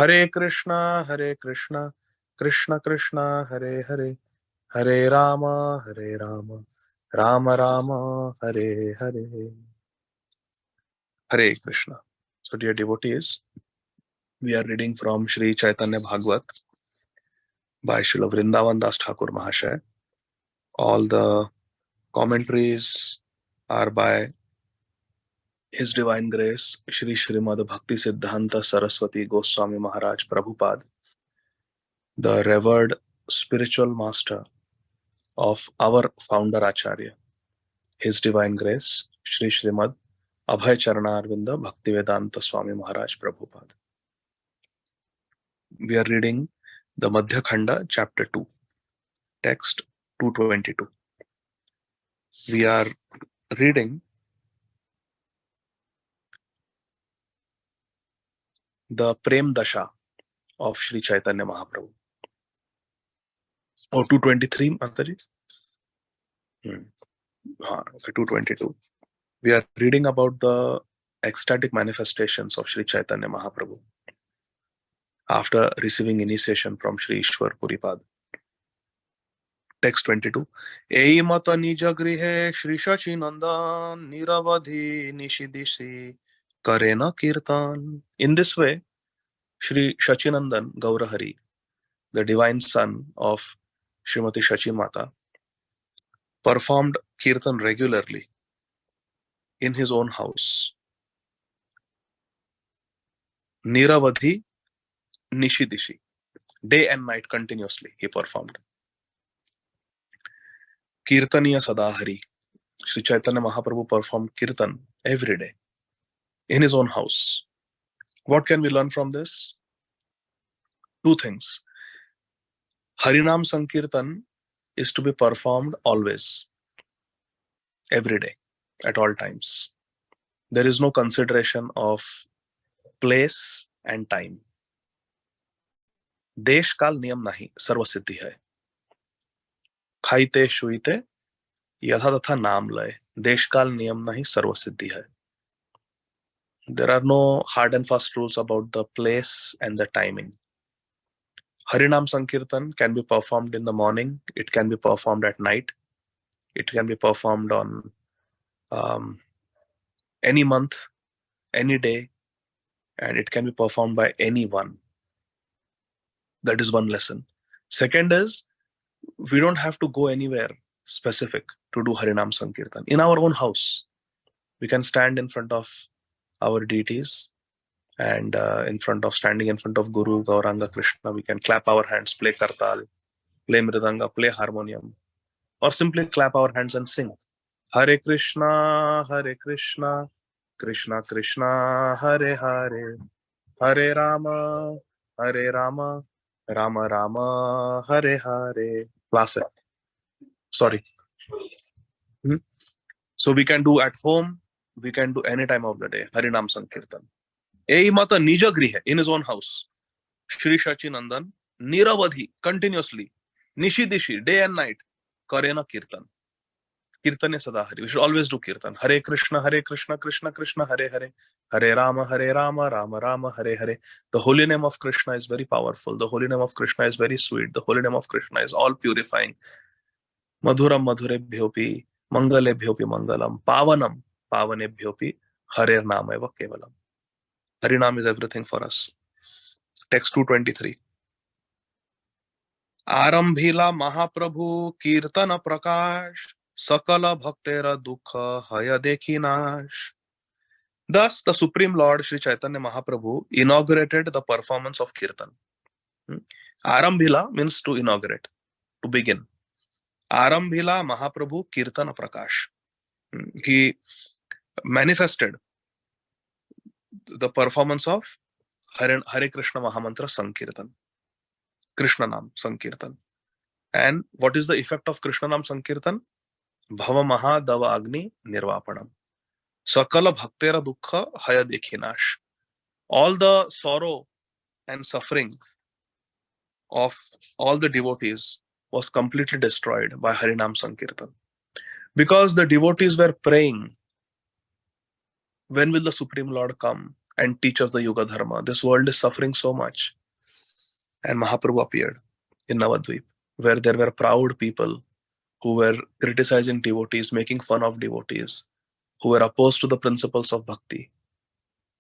Hare Krishna, Krishna Krishna, Hare Hare, Hare Rama, Rama Rama, Hare Hare. Hare Krishna. So dear devotees, we are reading from Sri Caitanya Bhagavat by Srila Vrindavan Das Thakur Mahasaya. All the commentaries are by His Divine Grace Shri Srimad Bhakti Siddhanta Saraswati Goswami Maharaj Prabhupada, the revered spiritual master of our founder Acharya, His Divine Grace Shri Srimad Abhay Charanarvinda Bhaktivedanta Swami Maharaj Prabhupada. We are reading the Madhya Khaṇḍa, chapter 2, text 222. We are reading the Prem Dasha of Sri Caitanya Mahaprabhu. Oh, 223, Mataji? Okay, 222. We are reading about the ecstatic manifestations of Sri Caitanya Mahaprabhu after receiving initiation from Sri Ishwar Puripad. Text 22. Ei mata nija grihe Shri Shachi Nandan Niravadhi Nishidisi Karena Kirtan. In this way, Shri Shachinandan Gaurahari, the divine son of Srimati Shachi Mata, performed kirtan regularly in his own house. Niravadhi Nishidishi. Day and night continuously he performed. Kirtaniya Sadahari. Sri Chaitanya Mahaprabhu performed kirtan every day in his own house. What can we learn from this? Two things. Harinam Sankirtan is to be performed always, every day, at all times. There is no consideration of place and time. देश काल नियम नहीं, सर्व सिद्धि है. खाइते शुइते यथा तथा नाम लय, देश काल नियम नहीं, सर्व सिद्धि है. There are no hard and fast rules about the place and the timing. Harinam Sankirtan can be performed in the morning, it can be performed at night, it can be performed on any month, any day, and it can be performed by anyone. That is one lesson. Second is, we don't have to go anywhere specific to do Harinam Sankirtan. In our own house, we can stand in front of our deities and standing in front of Guru, Gauranga, Krishna. We can clap our hands, play kartal, play mridanga, play harmonium, or simply clap our hands and sing. Hare Krishna, Krishna Krishna, Hare Hare, Hare Rama, Rama Rama, Hare Hare. Classic. Sorry. So we can do at home, we can do any time of the day, Harinam Sankirtan. Ei mata nija grihe, in his own house, Shri Shachinandan, Niravadhi, continuously, Nishidishi, day and night, Karena Kirtan. Kirtanya Sadahari. We should always do Kirtan. Hare Krishna, Krishna Krishna, Hare Hare, Hare Rama, Rama Rama, Hare Hare. The holy name of Krishna is very powerful. The holy name of Krishna is very sweet. The holy name of Krishna is all purifying. Madhuram Madhurebhyopi, Mangalebhyopi Mangalam, Pavanam Pavanebhyopi, Hare Nama eva Kevalam. Harinam is everything for us. Text 223. Arambhila Mahaprabhu Kirtana Prakash Sakala Bhaktera Dukha Haya Dekhinash. Thus, the Supreme Lord Sri Chaitanya Mahaprabhu inaugurated the performance of Kirtan. Arambhila means to inaugurate, to begin. Arambhila Mahaprabhu Kirtana Prakash. He manifested the performance of Hare Krishna Mahamantra Sankirtan. Krishna Nam Sankirtan. And what is the effect of Krishna Nam Sankirtan? Bhava Maha Dava Agni Nirvapanam. Sakala Bhaktera Dukha Haya Dekhinash. All the sorrow and suffering of all the devotees was completely destroyed by Harinam Sankirtan. Because the devotees were praying, when will the Supreme Lord come and teach us the Yuga Dharma. This world is suffering so much. And Mahaprabhu appeared in Navadvip, where there were proud people who were criticizing devotees, making fun of devotees, who were opposed to the principles of bhakti.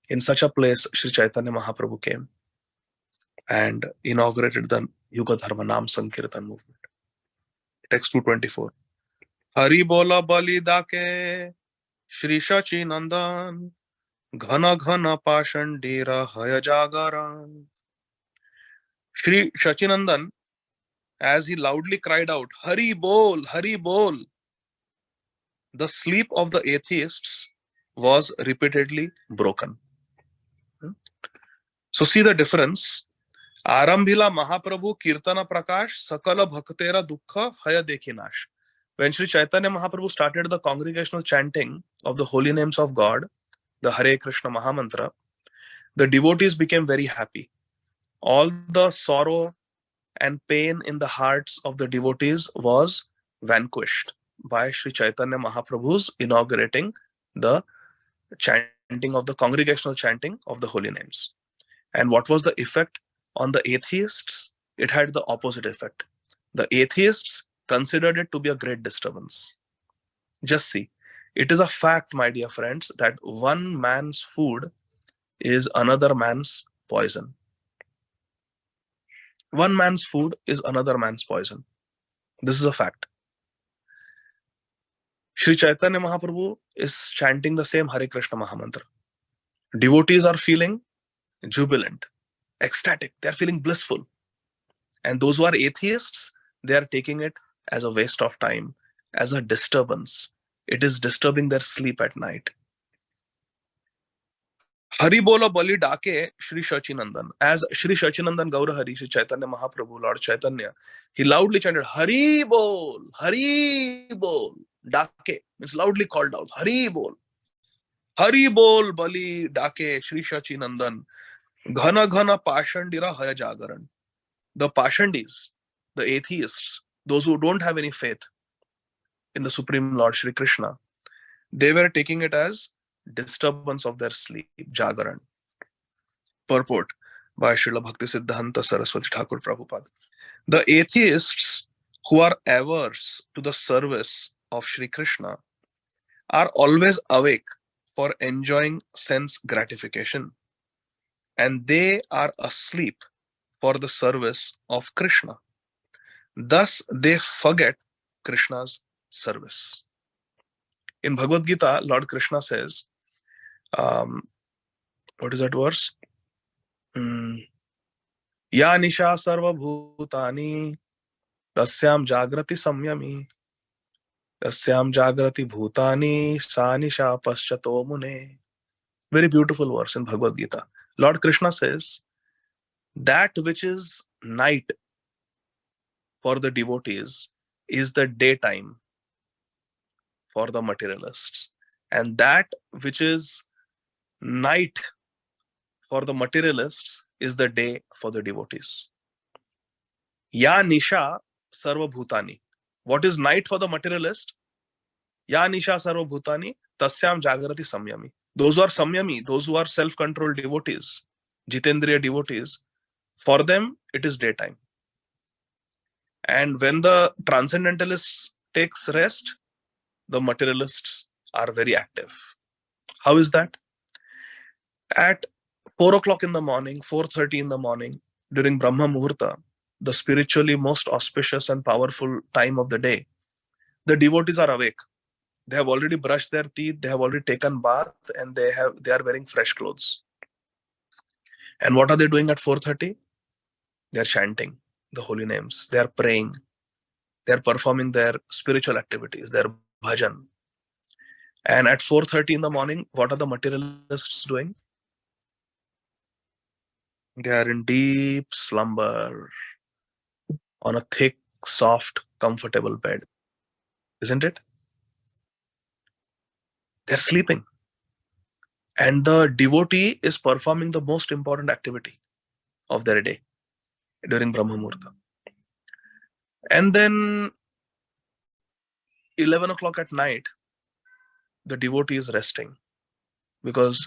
In such a place, Sri Chaitanya Mahaprabhu came and inaugurated the Yuga Dharma Nam Sankirtan movement. Text 224. Hari bola bali dake Shri Shachi Nandan Ghana Ghana Pashandira Haya Jagaran. Shri Shachinandan, as he loudly cried out, Hari Bol, Hari Bol, the sleep of the atheists was repeatedly broken. So see the difference. Arambhila Mahaprabhu Kirtana Prakash Sakala Bhaktera Dukkha Haya Dekhinash. When Sri Chaitanya Mahaprabhu started the congregational chanting of the holy names of God, the Hare Krishna Mahamantra, the devotees became very happy. All the sorrow and pain in the hearts of the devotees was vanquished by Sri Chaitanya Mahaprabhu's inaugurating the chanting of the congregational chanting of the holy names. And what was the effect on the atheists? It had the opposite effect. The atheists considered it to be a great disturbance. Just see, it is a fact, my dear friends, that one man's food is another man's poison. One man's food is another man's poison. This is a fact. Sri Chaitanya Mahaprabhu is chanting the same Hare Krishna Mahamantra. Devotees are feeling jubilant, ecstatic, they are feeling blissful. And those who are atheists, they are taking it as a waste of time, as a disturbance. It is disturbing their sleep at night. Hari Bola Bali Dake Sri Shachinandan. As Sri Shachinandan Gaurahari, Sri Chaitanya Mahaprabhu, Lord Chaitanya, he loudly chanted, Hari Bol, Hari Bol. Dake means loudly called out, Hari Bol. Hari Bol Bali Dake Sri Shachinandan. Ghana Ghana Pashandira Haya Jagaran. The Pashandis, the atheists, those who don't have any faith in the Supreme Lord Shri Krishna, they were taking it as disturbance of their sleep, Jagaran. Purport by Srila Bhakti Siddhanta Saraswati Thakur Prabhupada. The atheists who are averse to the service of Shri Krishna are always awake for enjoying sense gratification, and they are asleep for the service of Krishna. Thus, they forget Krishna's service. In Bhagavad Gita, Lord Krishna says, what is that verse? Ya nisha sarva bhutani tasyam jagrati samyami tasyam jagrati bhutani sa nisha paschato mune. Very beautiful verse in Bhagavad Gita. Lord Krishna says, that which is night for the devotees is the daytime for the materialists. And that which is night for the materialists is the day for the devotees. Ya nisha sarva bhutani. What is night for the materialist? Ya nisha sarva bhutani tasyam jagrati samyami. Those who are samyami, those who are self-controlled devotees, jitendriya devotees, for them it is daytime. And when the transcendentalists takes rest, the materialists are very active. How is that? At 4 o'clock in the morning, 4:30 in the morning, during Brahma Muhurta, the spiritually most auspicious and powerful time of the day, the devotees are awake. They have already brushed their teeth, they have already taken bath, and they are wearing fresh clothes. And what are they doing at 4:30? They are chanting the holy names. They are praying. They are performing their spiritual activities, their bhajan. And at 4:30 in the morning, what are the materialists doing? They are in deep slumber on a thick, soft, comfortable bed. Isn't it? They're sleeping. And the devotee is performing the most important activity of their day during Brahma Muhurta. And then 11 o'clock at night, the devotee is resting because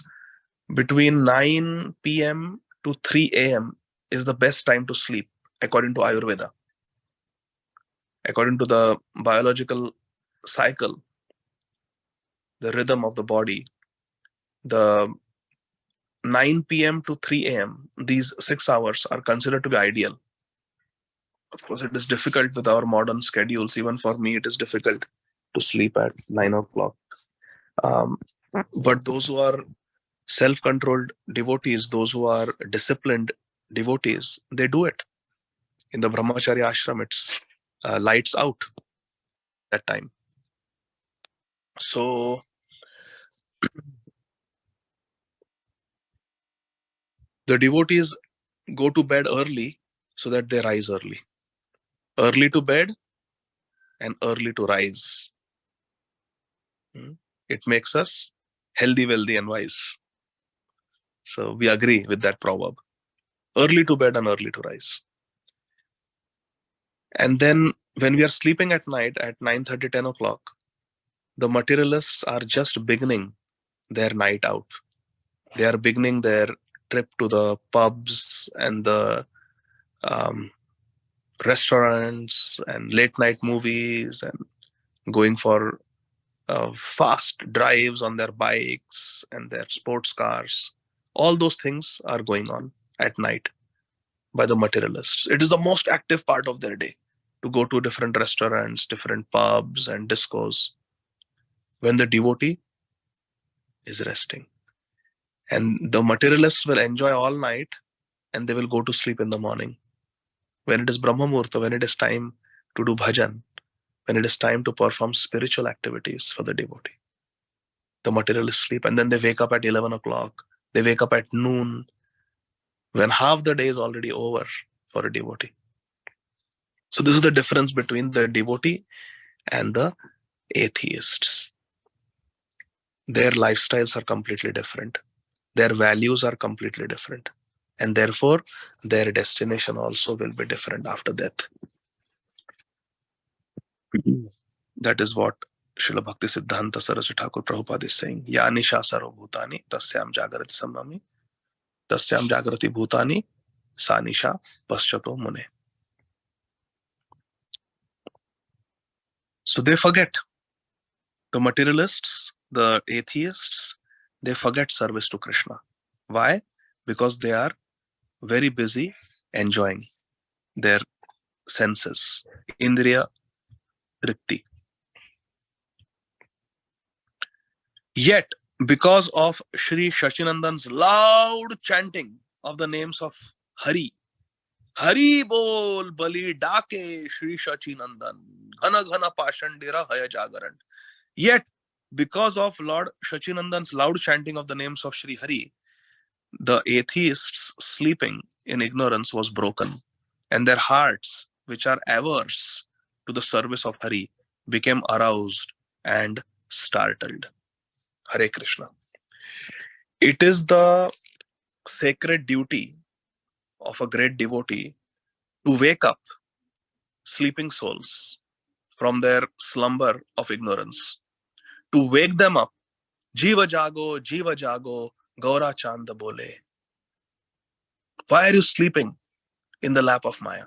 Between 9 p.m. to 3 a.m. is the best time to sleep, according to Ayurveda. According to the biological cycle, the rhythm of the body, the 9 p.m. to 3 a.m., these 6 hours are considered to be ideal. Of course, it is difficult with our modern schedules. Even for me, it is difficult to sleep at 9 o'clock. But those who are self-controlled devotees, those who are disciplined devotees, they do it. In the Brahmacharya ashram, it's lights out that time. So the devotees go to bed early so that they rise early. Early to bed and early to rise. It makes us healthy, wealthy, and wise. So we agree with that proverb. Early to bed and early to rise. And then when we are sleeping at night at 9:30, 10 o'clock, the materialists are just beginning their night out. They are beginning their trip to the pubs and the restaurants and late night movies and going for fast drives on their bikes and their sports cars. All those things are going on at night by the materialists. It is the most active part of their day to go to different restaurants, different pubs and discos, when the devotee is resting. And the materialists will enjoy all night and they will go to sleep in the morning. When it is Brahma Muhurta, when it is time to do bhajan, when it is time to perform spiritual activities for the devotee, the materialists sleep and then they wake up at 11 o'clock. They wake up at noon, when half the day is already over for a devotee. So this is the difference between the devotee and the atheists. Their lifestyles are completely different. Their values are completely different. And therefore, their destination also will be different after death. That is what Srila Bhakti Siddhanta Saraswati Thakur Prabhupada is saying. Ya nisha sarva bhutani tasyam jagrati samami tasyam jagrati bhutani sa nisha paschato mune. So they forget. The materialists, the atheists, they forget service to Krishna. Why? Because they are very busy enjoying their senses. Indriya Tripti. Yet, because of Sri Shachinandan's loud chanting of the names of Hari, Hari bol bali dake Sri Shachinandan, ghana ghana pashandira haya jagaran. Yet, because of Lord Shachinandan's loud chanting of the names of Sri Hari, the atheists sleeping in ignorance was broken, and their hearts, which are averse to the service of Hari, became aroused and startled. Hare Krishna. It is the sacred duty of a great devotee to wake up sleeping souls from their slumber of ignorance, to wake them up. Jiva jago, Gaura Chanda bole. Why are you sleeping in the lap of Maya?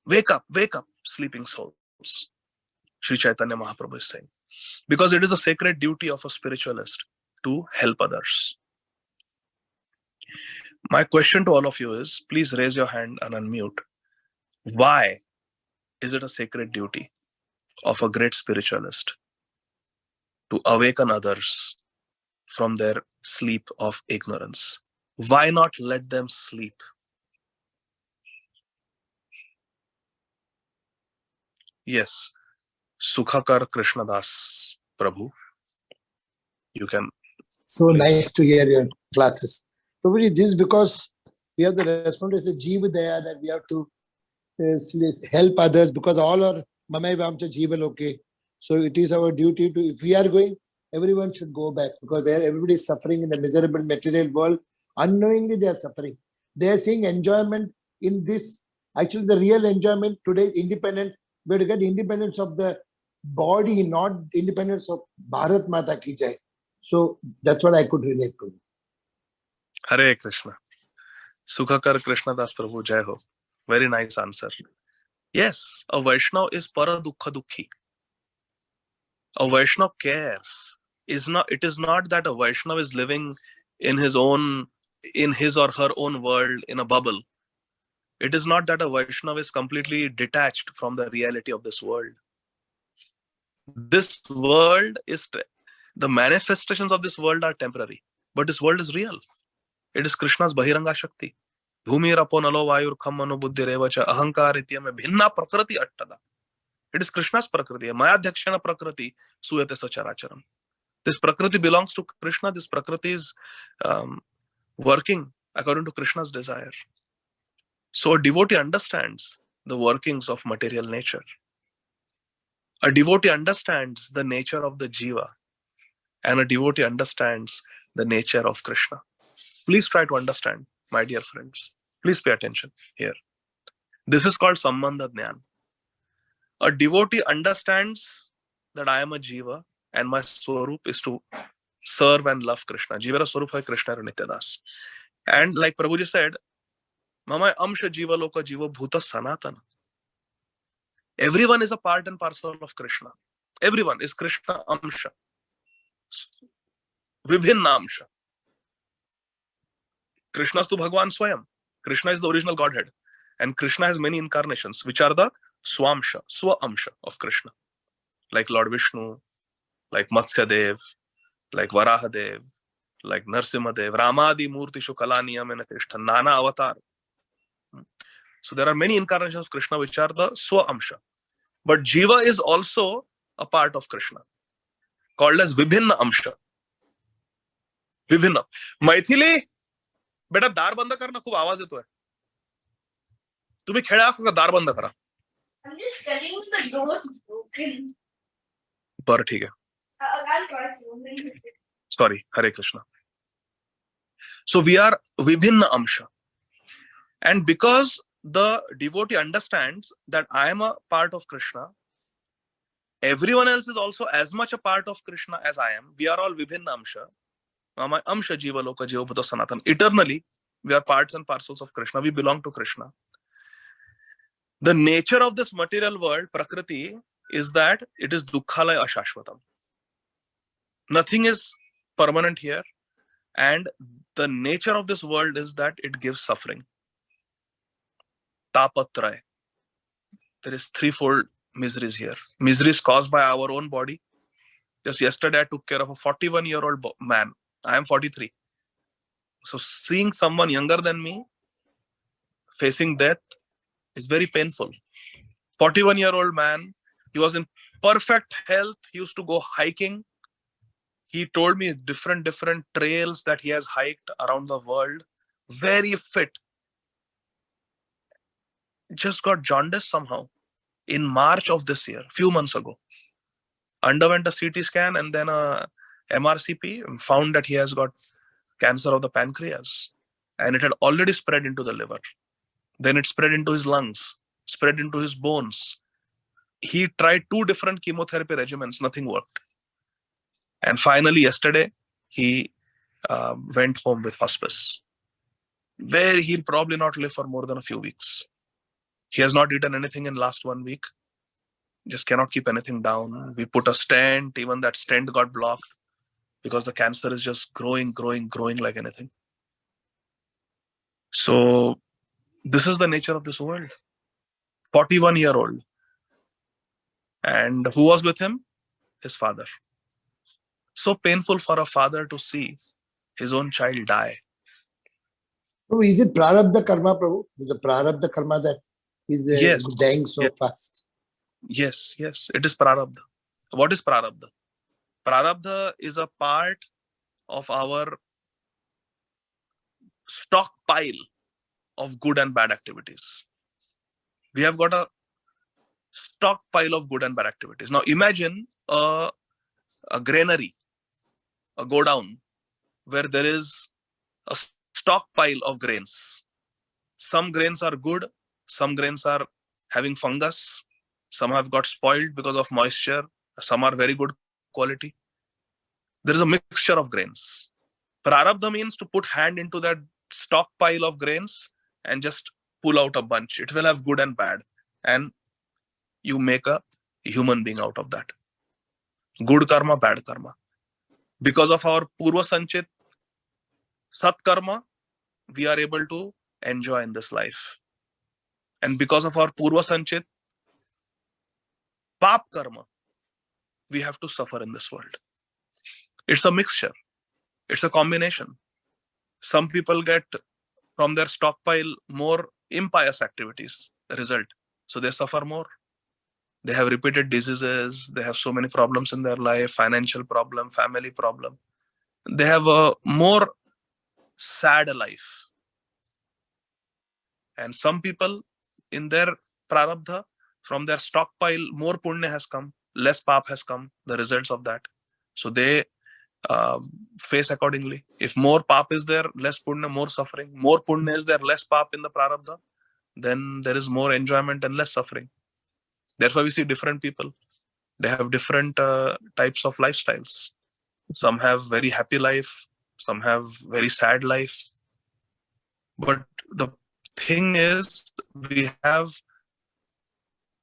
Wake up, sleeping souls. Sri Caitanya Mahaprabhu is saying. Because it is a sacred duty of a spiritualist to help others. My question to all of you is, please raise your hand and unmute. Why is it a sacred duty of a great spiritualist to awaken others from their sleep of ignorance? Why not let them sleep? Yes, Sukhakar Krishnadas Prabhu, you can. So please. Nice to hear your classes. Probably this is because we have the responsibility as a Jiva there, that we have to help others, because all are Mamai Vamcha Jiva Loke. So it is our duty to, if we are going, everyone should go back, because where everybody is suffering in the miserable material world, unknowingly they are suffering. They are seeing enjoyment in this. Actually, the real enjoyment today is independence. We have to get independence of the body, not independence of Bharat Mata Ki Jai. So that's what I could relate to. Hare Krishna. Sukhakar Krishna Das Prabhu Jai Ho. Very nice answer. Yes, a Vaishnava is para dukkha dukhi. A Vaishnava cares. It is not that a Vaishnava is living in his or her own world in a bubble. It is not that a Vaishnava is completely detached from the reality of this world. This world the manifestations of this world are temporary, but this world is real. It is Krishna's Bahiranga Shakti. Bhumir aponalo vayur khammano buddhi revacha ahankar ityame bhinna prakriti attada. It is Krishna's prakriti. Mayadhyakshana prakriti suyate sacharacharam. This prakriti belongs to Krishna. This prakriti is working according to Krishna's desire. So a devotee understands the workings of material nature. A devotee understands the nature of the jiva, and a devotee understands the nature of Krishna. Please try to understand, my dear friends. Please pay attention here. This is called Sambandha Jnana. A devotee understands that I am a jiva and my swarup is to serve and love Krishna. Jivara swarup hai Krishna Nityadas. And like Prabhuji said, Mama amsha jiva loka jiva bhuta sanatana. Everyone is a part and parcel of Krishna. Everyone is Krishna amsha. Vibhinna amsha. Krishna is to Bhagwan Swayam. Krishna is the original Godhead. And Krishna has many incarnations, which are the Swamsha, Swa-amsha of Krishna. Like Lord Vishnu, like Matsya Dev, like Varahadev, like Narsimhadev, Ramadi Murtishu Kalaniyam and Krishna, Nana Avatar. So there are many incarnations of Krishna which are the Swa-amsha. But Jiva is also a part of Krishna, called as Vibhinna Amsha. Vibhinna. Maithili, बेटा दार बंद करना खूप आवाज येतोय तुम्ही खेळा फक्त दार बंद करा I'm just telling you the door is broken. बरं ठीक आहे Sorry, Hare Krishna. So we are Vibhinna Amsha. And because the devotee understands that I am a part of Krishna, everyone else is also as much a part of Krishna as I am. We are all Vibhinna Amsha. Mama Amsha Jiva Loka Jiva Bhuta Sanatan. Eternally, we are parts and parcels of Krishna. We belong to Krishna. The nature of this material world, Prakriti, is that it is Dukkhalaya Ashashvatam. Nothing is permanent here. And the nature of this world is that it gives suffering. Tapatraya. There is threefold miseries here. Miseries caused by our own body. Just yesterday, I took care of a 41-year-old man. I am 43. So seeing someone younger than me facing death is very painful. 41-year-old man, he was in perfect health. He used to go hiking. He told me different trails that he has hiked around the world. Very fit. Just got jaundice somehow in March of this year, few months ago. Underwent a CT scan and then a MRCP and found that he has got cancer of the pancreas. And it had already spread into the liver. Then it spread into his lungs, spread into his bones. He tried 2 different chemotherapy regimens, nothing worked. And finally, yesterday, he went home with hospice, where he'll probably not live for more than a few weeks. He has not eaten anything in last 1 week. Just cannot keep anything down. We put a stent, even that stent got blocked because the cancer is just growing like anything. So this is the nature of this world. 41-year-old. And who was with him? His father. So painful for a father to see his own child die. So is it prarabdha karma, Prabhu? Is the prarabdha karma that is Yes. dying so fast? Yes. It is prarabdha. What is prarabdha? Prarabdha is a part of our stockpile of good and bad activities. We have got a stockpile of good and bad activities. Now imagine a granary, a godown, where there is a stockpile of grains. Some grains are good, some grains are having fungus, some have got spoiled because of moisture, some are very good quality. There is a mixture of grains. Prarabdha means to put hand into that stockpile of grains and just pull out a bunch. It will have good and bad. And you make a human being out of that. Good karma, bad karma. Because of our Purva Sanchit Sat karma, we are able to enjoy in this life. And because of our Purva Sanchit Pap karma, we have to suffer in this world. It's a mixture. It's a combination. Some people get from their stockpile more impious activities result. So they suffer more. They have repeated diseases. They have so many problems in their life, financial problem, family problem. They have a more sad life. And some people in their prarabdha, from their stockpile, more punya has come, less pap has come, the results of that. So they face accordingly. If more pap is there, less punya, more suffering. More punya is there, less pap in the prarabdha, then there is more enjoyment and less suffering. That's why we see different people. They have different types of lifestyles. Some have very happy life. Some have very sad life. But the thing is, we have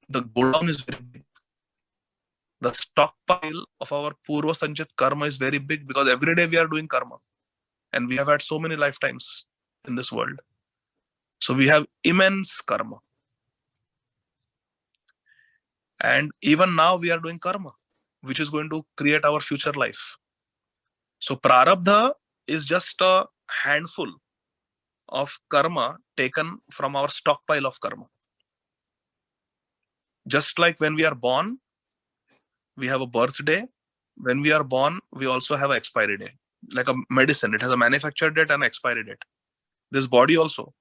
the godown is very big. The stockpile of our Purva Sanchit karma is very big because every day we are doing karma. And we have had so many lifetimes in this world. So we have immense karma. And even now we are doing karma, which is going to create our future life. So prarabdha is just a handful of karma taken from our stockpile of karma. Just like when we are born, we have a birthday. When we are born, we also have an expiry date. Like a medicine, it has a manufacture date and expiry date. This body also,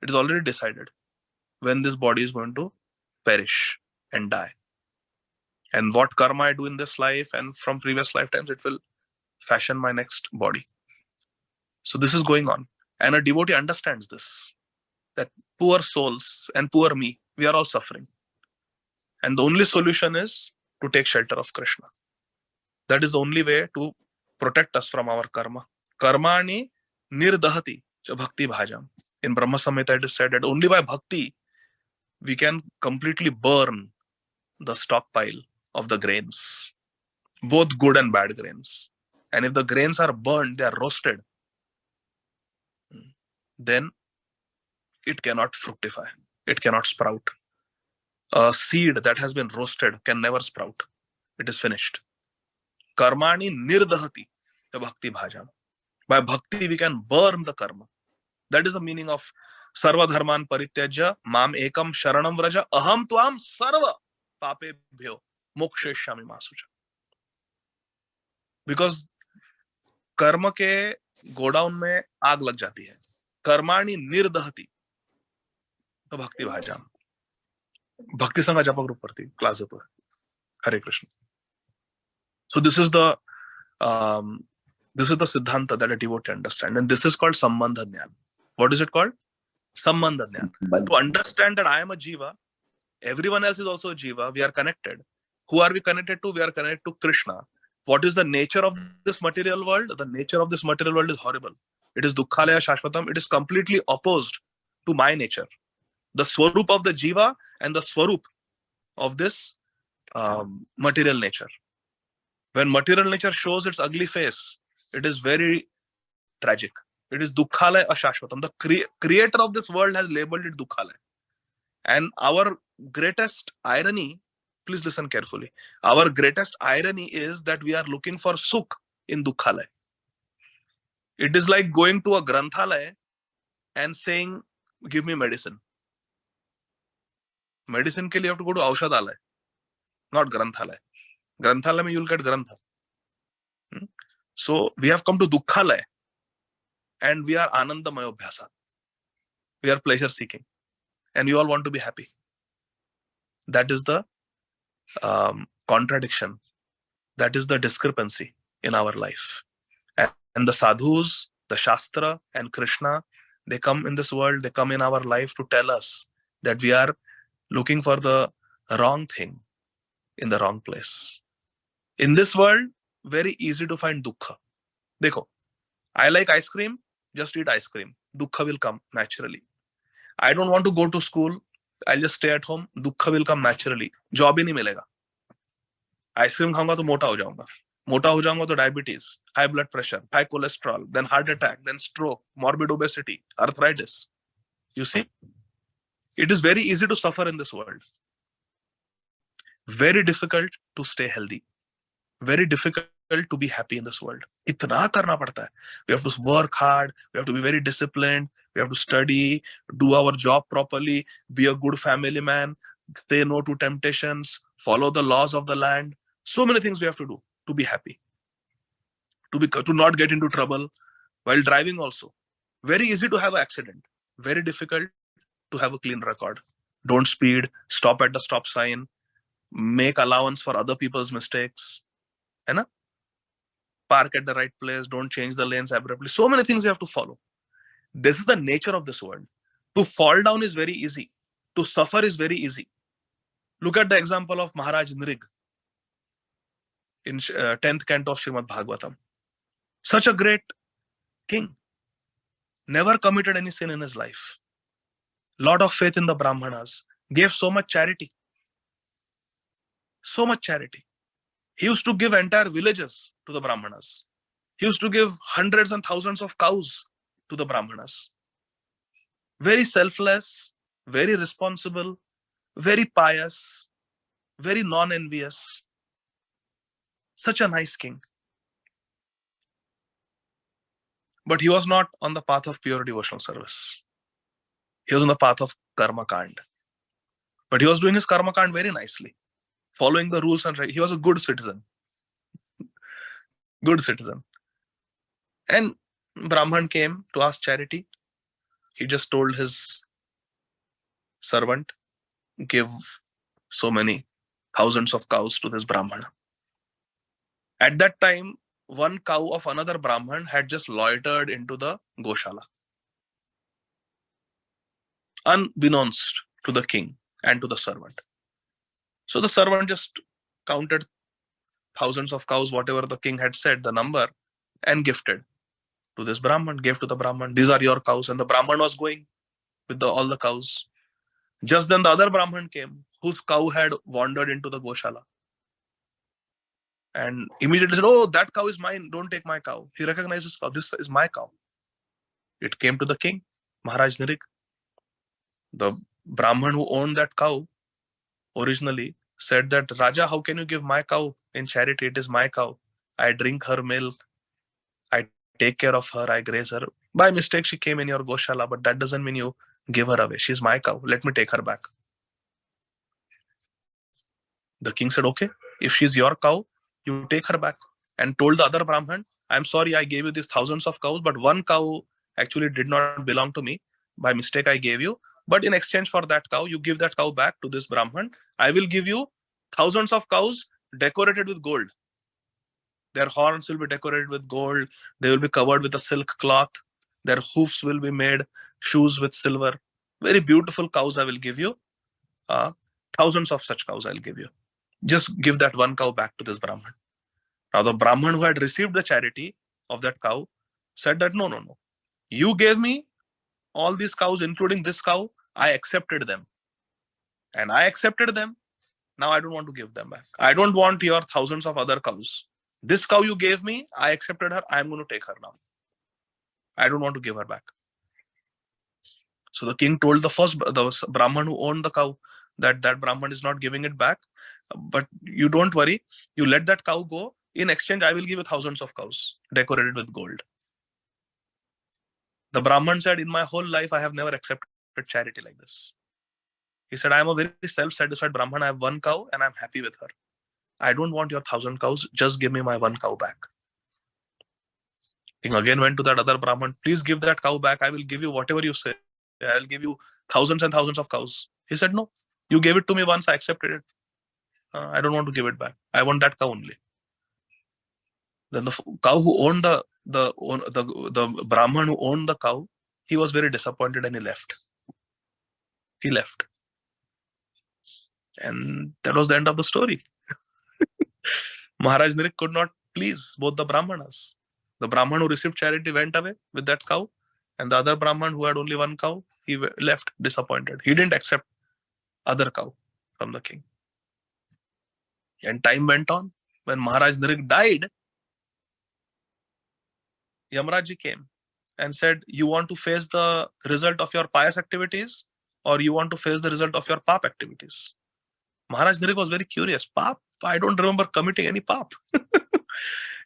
it is already decided when this body is going to perish and die. And what karma I do in this life and from previous lifetimes, it will fashion my next body. So this is going on. And a devotee understands this, that poor souls and poor me, we are all suffering. And the only solution is to take shelter of Krishna. That is the only way to protect us from our karma. Karmani nirdahati cha bhakti bhajam. In Brahma Samhita it is said that only by bhakti we can completely burn the stockpile of the grains, both good and bad grains. And if the grains are burned, they are roasted, then it cannot fructify. It cannot sprout. A seed that has been roasted can never sprout. It is finished. Karmani nirdahati bhakti bhajam. By bhakti we can burn the karma. That is the meaning of sarva dharman parityajya mam ekam sharanam vraja aham tvam sarva papebhyo moksheshyami masucha. Because कर्म के godown में आग लग जाती है. कर्माणि निर्दहति तो भक्ति भाजाम. भक्ति संगा जप ग्रुप परती क्लास येतो. हरे Krishna. So this is the siddhanta that a devotee understand, and this is called sambandha jnana. What is it called? Sambandha jnana. To understand that I am a jiva, everyone else is also a jiva. We are connected. Who are we connected to? We are connected to Krishna. What is the nature of this material world? The nature of this material world is horrible. It is dukkhalaya shashvatam. It is completely opposed to my nature. The swarup of the jiva and the swarup of this material nature. When material nature shows its ugly face, it is very tragic. It is dukkhalaya ashashvatam. The creator of this world has labeled it dukkhalaya. And our greatest irony, please listen carefully. Our greatest irony is that we are looking for sukh in dukkhalaya. It is like going to a granthalaya and saying, give me medicine. Medicine ke liye you have to go to aushadhalaya, not granthalaya. Granthalaya mein you will get grantha. So we have come to dukkhalaya and we are anandamaya abhyasa. We are pleasure seeking and we all want to be happy. That is the contradiction. That is the discrepancy in our life. And the sadhus, the Shastra and Krishna, they come in this world, they come in our life to tell us that we are looking for the wrong thing in the wrong place. In this world, very easy to find dukkha. Dekho, I like ice cream, just eat ice cream. Dukkha will come naturally. I don't want to go to school, I'll just stay at home. Dukkha will come naturally. Job ही नहीं मिलेगा. Ice cream खाऊंगा तो मोटा हो जाऊंगा. मोटा हो जाऊंगा तो diabetes, high blood pressure, high cholesterol, then heart attack, then stroke, morbid obesity, arthritis. You see, it is very easy to suffer in this world. Very difficult to stay healthy. Very difficult to be happy in this world. इतना करना पड़ता है. We have to work hard. We have to be very disciplined. We have to study, do our job properly, be a good family man, say no to temptations, follow the laws of the land. So many things we have to do to be happy, to not get into trouble while driving also. Very easy to have an accident. Very difficult to have a clean record. Don't speed, stop at the stop sign, make allowance for other people's mistakes. है ना? Park at the right place, don't change the lanes abruptly. So many things you have to follow. This is the nature of this world. To fall down is very easy. To suffer is very easy. Look at the example of Maharaj Nrig in 10th canto of Srimad Bhagavatam. Such a great king. Never committed any sin in his life. Lot of faith in the Brahmanas. Gave so much charity. So much charity. He used to give entire villages to the Brahmanas. He used to give hundreds and thousands of cows to the Brahmanas. Very selfless, very responsible, very pious, very non-envious. Such a nice king. But he was not on the path of pure devotional service. He was on the path of karma kand. But he was doing his karma kand very nicely, following the rules and he was a good citizen. Good citizen. And Brahman came to ask charity. He just told his servant, give so many thousands of cows to this Brahmana. At that time, one cow of another Brahman had just loitered into the Goshala, unbeknownst to the king and to the servant. So the servant just counted thousands of cows, whatever the king had said, the number, and gifted to this Brahman, gave to the Brahman. These are your cows. And the Brahman was going with all the cows. Just then the other Brahman came, whose cow had wandered into the Goshala. And immediately said, oh, that cow is mine. Don't take my cow. He recognized his cow. This is my cow. It came to the king, Maharaj Nirik. The Brahman who owned that cow originally said that, Raja, how can you give my cow in charity? It is my cow. I drink her milk. I take care of her. I graze her. By mistake, she came in your Goshala, but that doesn't mean you give her away. She's my cow. Let me take her back. The king said, okay, if she's your cow, you take her back. And told the other Brahman, I'm sorry, I gave you these thousands of cows, but one cow actually did not belong to me. By mistake, I gave you. But in exchange for that cow, you give that cow back to this Brahman. I will give you thousands of cows decorated with gold. Their horns will be decorated with gold. They will be covered with a silk cloth. Their hoofs will be made shoes with silver. Very beautiful cows I will give you. Thousands of such cows I'll give you. Just give that one cow back to this Brahman. Now the Brahman who had received the charity of that cow said that, no. You gave me all these cows, including this cow. I accepted them. And I accepted them. Now I don't want to give them back. I don't want your thousands of other cows. This cow you gave me, I accepted her. I'm going to take her now. I don't want to give her back. So the king told the Brahman who owned the cow that Brahman is not giving it back. But you don't worry. You let that cow go. In exchange, I will give you thousands of cows decorated with gold. The Brahman said, in my whole life, I have never accepted charity like this. He said, I am a very self-satisfied Brahman. I have one cow and I'm happy with her. I don't want your 1,000 cows. Just give me my one cow back. King again went to that other Brahman. Please give that cow back. I will give you whatever you say. I will give you thousands and thousands of cows. He said, no, you gave it to me once. I accepted it. I don't want to give it back. I want that cow only. Then the cow who owned the Brahman who owned the cow, he was very disappointed and he left. He left. And that was the end of the story. Maharaj Nirik could not please both the Brahmanas. The Brahman who received charity went away with that cow, and the other Brahman who had only one cow, he left disappointed. He didn't accept other cow from the king. And time went on. When Maharaj Nirig died, Yamraji came and said, you want to face the result of your pious activities, or you want to face the result of your pap activities? Maharaj Nirig was very curious. Pap? I don't remember committing any pap.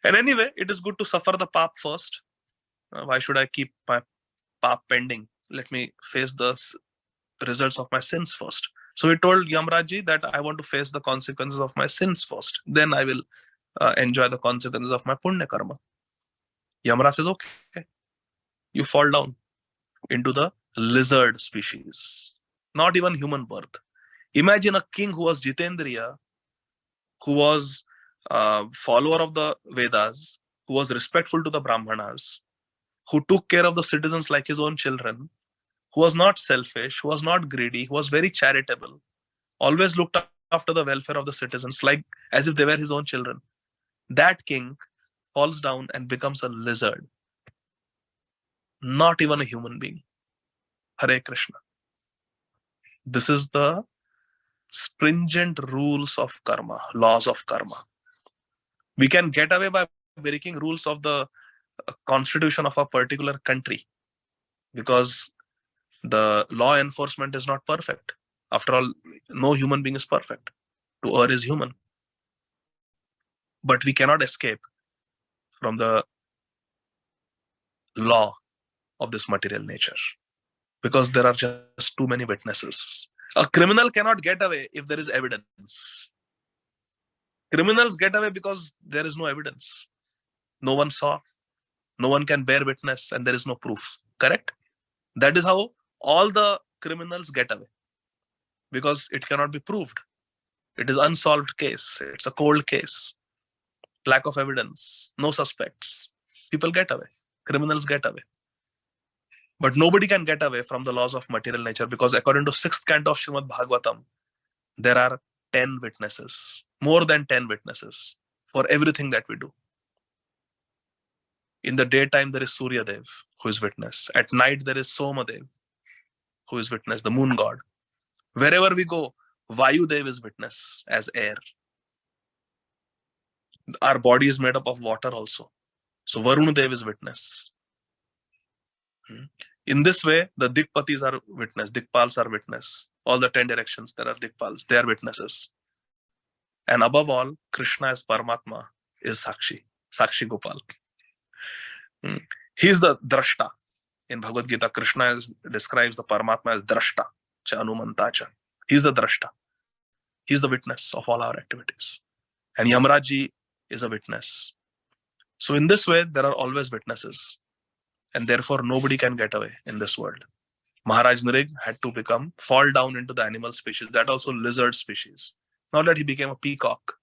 And anyway, it is good to suffer the pap first. Why should I keep my pap pending? Let me face the results of my sins first. So he told Yamraji that I want to face the consequences of my sins first. Then I will enjoy the consequences of my punya karma. Yamraj says, okay, you fall down into the lizard species. Not even human birth. Imagine a king who was Jitendriya, who was a follower of the Vedas, who was respectful to the Brahmanas, who took care of the citizens like his own children, who was not selfish, who was not greedy, who was very charitable, always looked after the welfare of the citizens like as if they were his own children. That king falls down and becomes a lizard. Not even a human being. Hare Krishna. This is the stringent rules of karma, laws of karma. We can get away by breaking rules of the constitution of a particular country because the law enforcement is not perfect. After all, no human being is perfect. To err is human. But we cannot escape from the law of this material nature because there are just too many witnesses. A criminal cannot get away if there is evidence. Criminals get away because there is no evidence. No one saw, no one can bear witness, and there is no proof. Correct? That is how all the criminals get away, because it cannot be proved. It is unsolved case. It's a cold case. Lack of evidence, no suspects. People get away. Criminals get away. But nobody can get away from the laws of material nature because according to 6th canto of Srimad Bhagavatam, there are 10 witnesses, more than 10 witnesses for everything that we do. In the daytime, there is Surya Dev, who is witness. At night, there is Soma Dev, who is witness, the moon god. Wherever we go, Vayu Dev is witness as air. Our body is made up of water also. So Varuna Dev is witness. In this way, the Dikpatis are witness, Dikpals are witness. All the 10 directions, there are Dikpals, they are witnesses. And above all, Krishna as Paramatma is Sakshi, Sakshi Gopal. He is the Drashta. In Bhagavad Gita, Krishna describes the Paramatma as Drashta, Cha Anumanta Cha. He is the Drashta. He is the witness of all our activities. And Yamraji is a witness. So in this way, there are always witnesses. And therefore, nobody can get away in this world. Maharaj Nirig had to fall down into the animal species, that also lizard species. Not that he became a peacock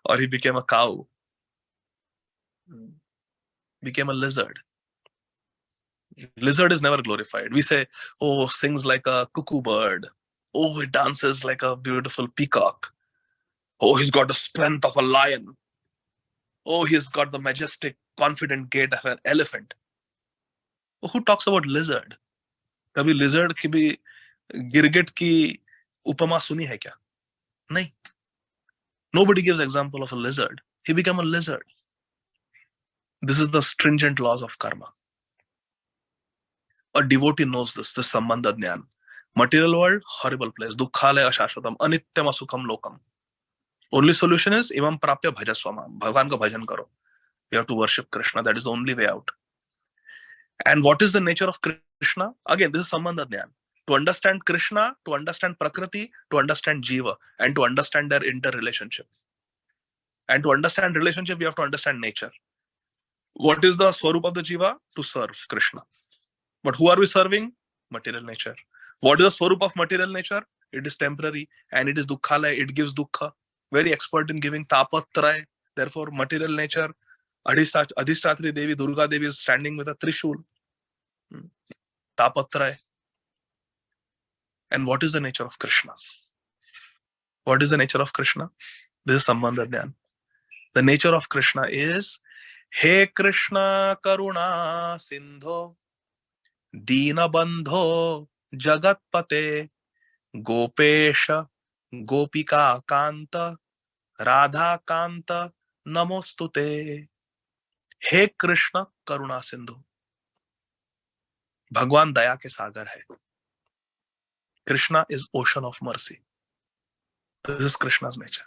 or he became a cow. Became a lizard. Lizard is never glorified. We say, oh, sings like a cuckoo bird. Oh, he dances like a beautiful peacock. Oh, he's got the strength of a lion. Oh, he's got the majestic, confident gait of an elephant. Oh, who talks about lizard? कभी lizard की भी गिरगिट की उपमा सुनी है क्या? नहीं. Nobody gives example of a lizard. He became a lizard. This is the stringent laws of karma. A devotee knows this sambandha jnana. Material world, horrible place. Dukkhalaya ashashvatam, anityam asukham lokam. Only solution is imam prapya bhajasvamam. Bhagavan ka bhajan karo. You have to worship Krishna. That is the only way out. And what is the nature of Krishna? Again, this is sambandha jnana. To understand Krishna, to understand Prakriti, to understand Jiva, and to understand their interrelationship. And to understand relationship, you have to understand nature. What is the swarup of the Jiva? To serve Krishna. But who are we serving? Material nature. What is the swarup of material nature? It is temporary and it is dukkhalaya. It gives dukkha. Very expert in giving tapatraya. Therefore, material nature. Adhishtatri Devi, Durga Devi is standing with a trishul. Tapatraya. And what is the nature of Krishna? What is the nature of Krishna? This is sambandha jnana. The nature of Krishna is He Krishna Karuna Sindho Deenabandho Jagatpate Gopesha Gopika Kanta Radha Kanta Namostute. हे कृष्ण करुणा सिंधु, भगवान दया के सागर है. Krishna is ocean of mercy. This is Krishna's nature.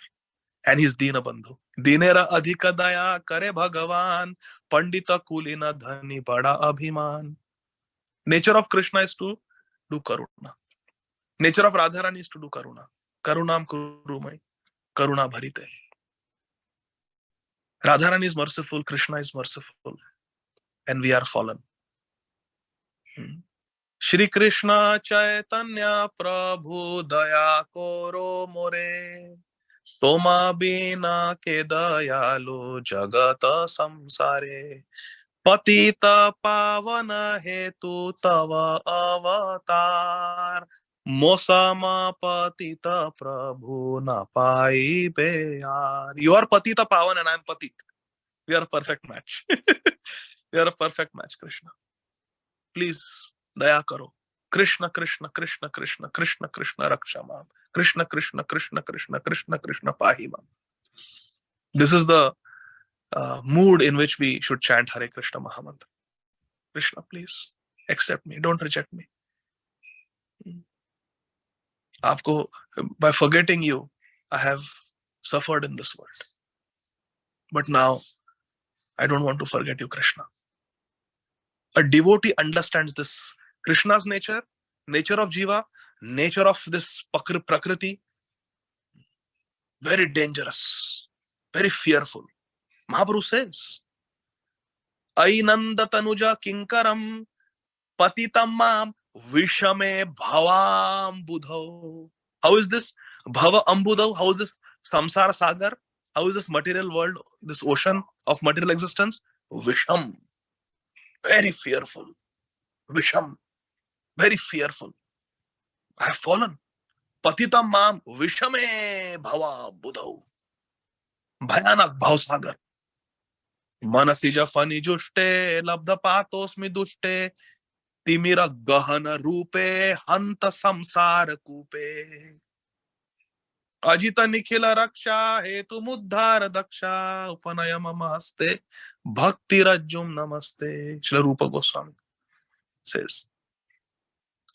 And he is दीन बंधु. दीनेर अधिक दया करे भगवान, पंडित कुलीन धनी बड़ा अभिमान. Nature of Krishna is to do करुणा. Nature of Radha Rani is to do करुणा. करुणाम कुरुमय करुणा भरिते. Radha Rani is merciful, Krishna is merciful, and we are fallen. Shri Krishna Caitanya Prabhu Daya Koro More, Toma Bina Ke Dayalu Jagata Samsare, Patita Pavana Hetu Tava Avatar, Mosama Patita Prabhu Na Pai Beyar. You are Patita Pavan and I am Patit. We are a perfect match. We are a perfect match, Krishna. Please, daya karo. Krishna, Krishna, Krishna, Krishna, Krishna, Krishna, Raksha Mam. Krishna, Krishna, Krishna, Krishna, Krishna, Krishna, Pahi Mam. This is the mood in which we should chant Hare Krishna Mahamantra. Krishna, please accept me. Don't reject me. Aapko, by forgetting you, I have suffered in this world. But now, I don't want to forget you, Krishna. A devotee understands this. Krishna's nature, nature of Jiva, nature of this Prakriti, very dangerous, very fearful. Mahaprabhu says, Ainanda tanuja kinkaram patitam mam vishame bhavam budho. How is this bhava ambudho? How is this samsara sagar? How is this material world, this ocean of material existence? Visham. Very fearful. Visham. Very fearful. I have fallen. Patitam mam vishame bhava budho. Bhayanak bhavsagar. Manasija fani jushte labdha patosmi dushte timira gahana rupe hanta samsara kupe. Ajita nikhila raksha hetu muddhara daksha upanaya mama haste bhakti rajjum namaste. Srila Rupa Goswami says,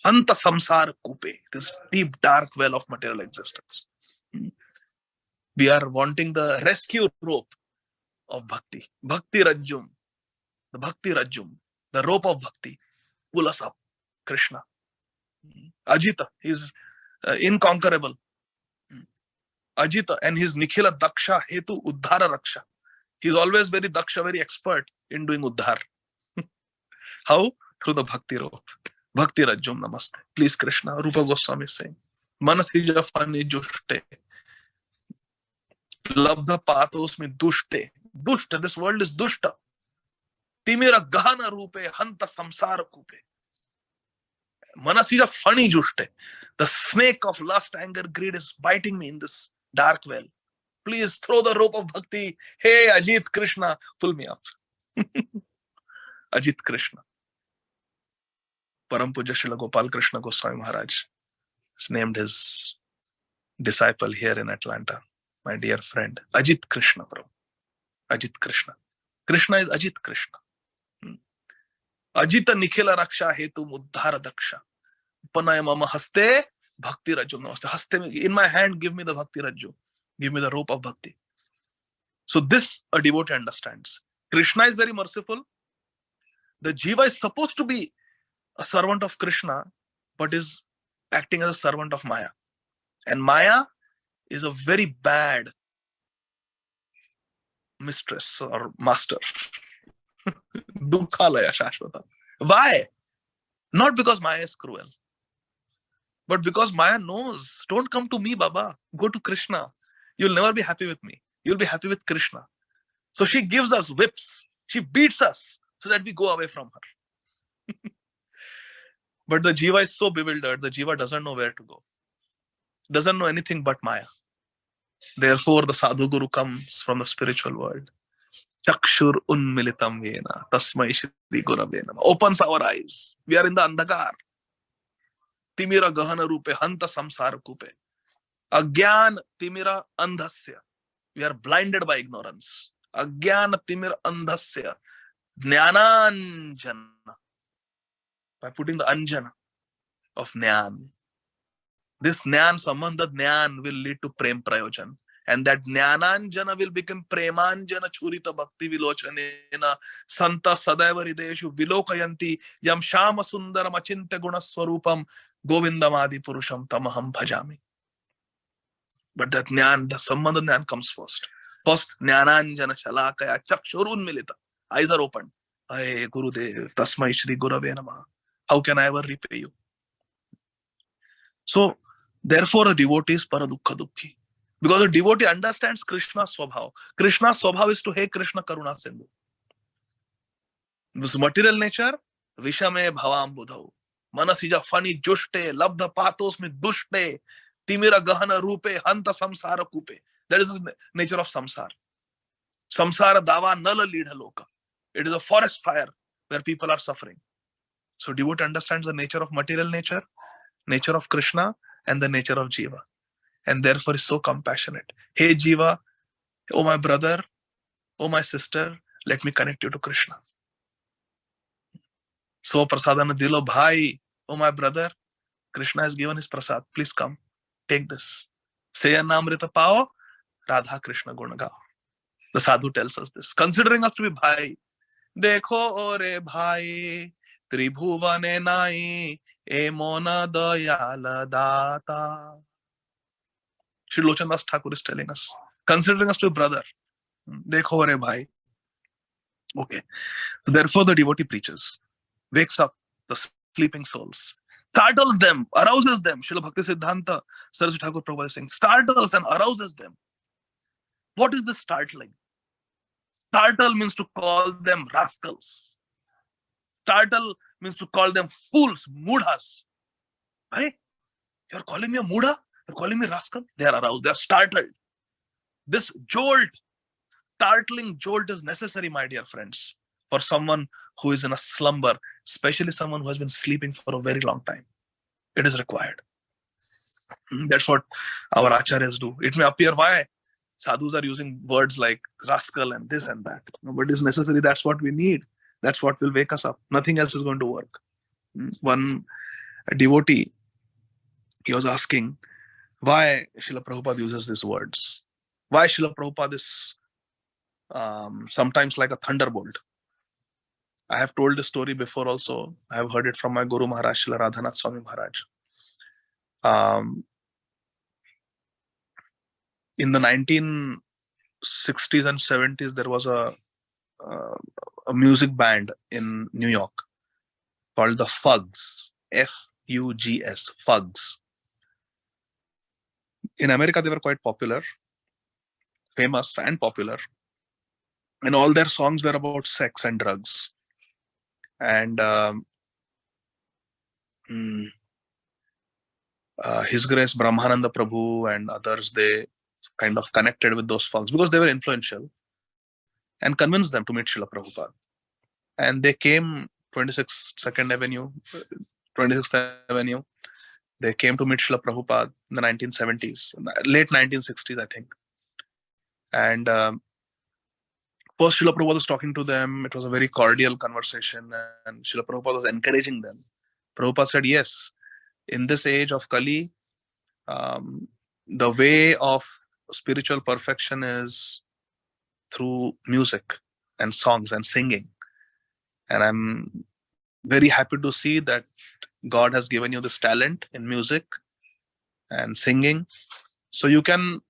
Anta samsara kupe, this deep dark well of material existence. We are wanting the rescue rope of bhakti. Bhakti rajjum, the bhakti rajjum, the rope of bhakti. Pull us up, Krishna. Ajita, he is inconquerable. Ajita and his Nikhila Daksha Hetu Uddhara Raksha. He is always very Daksha, very expert in doing Uddhar. How? Through the bhakti rope. Bhakti Rajjum Namaste. Please, Krishna. Rupa Goswami is saying, Manasija Fani Jushte. Labdha Patos me Dushte. Dushta, this world is Dushta. Timira Gahana Rupe Hanta Samsara Kupe. Manasija Fani Jushte. The snake of lust, anger, greed is biting me in this dark well. Please throw the rope of bhakti. Hey, Ajit Krishna, pull me up. Ajit Krishna. Param Puja Srila Gopal Krishna Goswami Maharaj has named his disciple here in Atlanta, my dear friend, Ajit Krishna. Prabhu. Ajit Krishna. Krishna is Ajit Krishna. Ajita Nikhila Raksha Hetu Muddhara Daksha. Upanaya Mama Haste Bhakti Rajjum Namaste. Haste, in my hand, give me the Bhakti Rajju. Give me the rope of bhakti. So this a devotee understands. Krishna is very merciful. The jiva is supposed to be a servant of Krishna, but is acting as a servant of Maya. And Maya is a very bad mistress or master. Dukkhalaya Shashvata. Why? Not because Maya is cruel, but because Maya knows, don't come to me, Baba. Go to Krishna. You'll never be happy with me. You'll be happy with Krishna. So she gives us whips. She beats us so that we go away from her. But the jiva is so bewildered. The jiva doesn't know where to go. Doesn't know anything but Maya. Therefore, the sadhu guru comes from the spiritual world Chakshur unmilitam yena tasmai Shri Gurave Namah. Opens our eyes. We are in the andhakar. Timira gahana rupe hanta samsara kupe. Agyan timira andhasya. We are blinded by ignorance. Agyan timira andhasya. Jnananjana. By putting the anjana of jnana. This jnana, sambandha jnana will lead to prem prayojan. And that jnananjana will become premanjana churita bhakti vilochanena santa sadaiva hridayeshu vilokayanti yam shama sundaram achintya guna swarupam govindam adi purusham tamaham bhajami. But that jnana, the sambandha jnana comes first. First, jnananjana shalakaya chakshurun milita. Eyes are opened. Hey, Gurudev, tasmai Shri Gurave Namah. How can I ever repay you? So, therefore, a devotee is paradukha dukhi. Because a devotee understands Krishna's swabhav. Krishna's swabhav is to hey Krishna karuna sindhu. This material nature, vishame bhavam budhau. Manasija fani jushte, labdha patos me dushte, timira gahana rupe, hanta samsara kupe. That is the nature of samsara. Samsara dava nala leadha loka. It is a forest fire where people are suffering. So devotee understands the nature of material nature, nature of Krishna, and the nature of Jiva. And therefore is so compassionate. Hey Jiva, oh my brother, oh my sister, let me connect you to Krishna. So prasadana dilo bhai, oh my brother, Krishna has given his prasad. Please come, take this. Seya namrita pao, Radha Krishna guna gao. The sadhu tells us this, considering us to be bhai. Dekho ore bhai, tribhuvane nai, e mona dayala data. Shri Lochandas Thakur is telling us, considering us to be brother. Dekho re bhai. Okay. So therefore the devotee preaches, wakes up the sleeping souls, startles them, arouses them. Srila Bhakti Siddhanta Saraswati Thakur Prabhupada is saying, startles and arouses them. What is this startling? Startle means to call them rascals. Startle means to call them fools, mudhas. Right? You're calling me a mudha? You're calling me rascal? They are aroused. They are startled. This jolt, startling jolt is necessary, my dear friends, for someone who is in a slumber, especially someone who has been sleeping for a very long time. It is required. That's what our acharyas do. It may appear why sadhus are using words like rascal and this and that. But it is necessary. That's what we need. That's what will wake us up. Nothing else is going to work. One devotee, he was asking why Srila Prabhupada uses these words. Why Srila Prabhupada is sometimes like a thunderbolt. I have told this story before also. I have heard it from my Guru Maharaj, Srila Radhanath Swami Maharaj. In the 1960s and 70s, there was a music band in New York called the Fugs, F-U-G-S, Fugs. In America, they were quite popular, famous and popular. And all their songs were about sex and drugs. And His Grace Brahmananda Prabhu and others, they kind of connected with those Fugs because they were influential and convinced them to meet Srila Prabhupada. And they came 26th Avenue. They came to meet Srila Prabhupada in the 1970s, late 1960s, I think. And first Srila Prabhupada was talking to them. It was a very cordial conversation, and Srila Prabhupada was encouraging them. Prabhupada said, yes, in this age of Kali, the way of spiritual perfection is through music and songs and singing. And I'm very happy to see that God has given you this talent in music and singing. So you can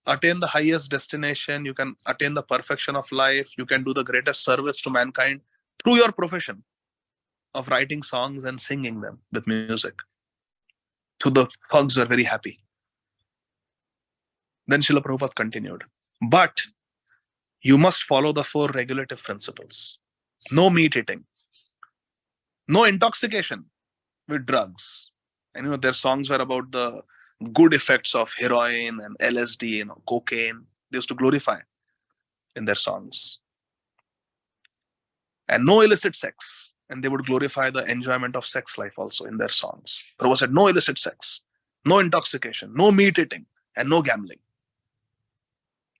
attain the highest destination, you can attain the perfection of life, you can do the greatest service to mankind through your profession of writing songs and singing them with music. So the Fugs were very happy. Then Srila Prabhupada continued, but you must follow the 4 regulative principles. No meat eating, no intoxication with drugs. And their songs were about the good effects of heroin and LSD, cocaine. They used to glorify. in their songs. And no illicit sex. And they would glorify the enjoyment of sex life also in their songs. Prabhupada said, no illicit sex, no intoxication, no meat eating, and no gambling.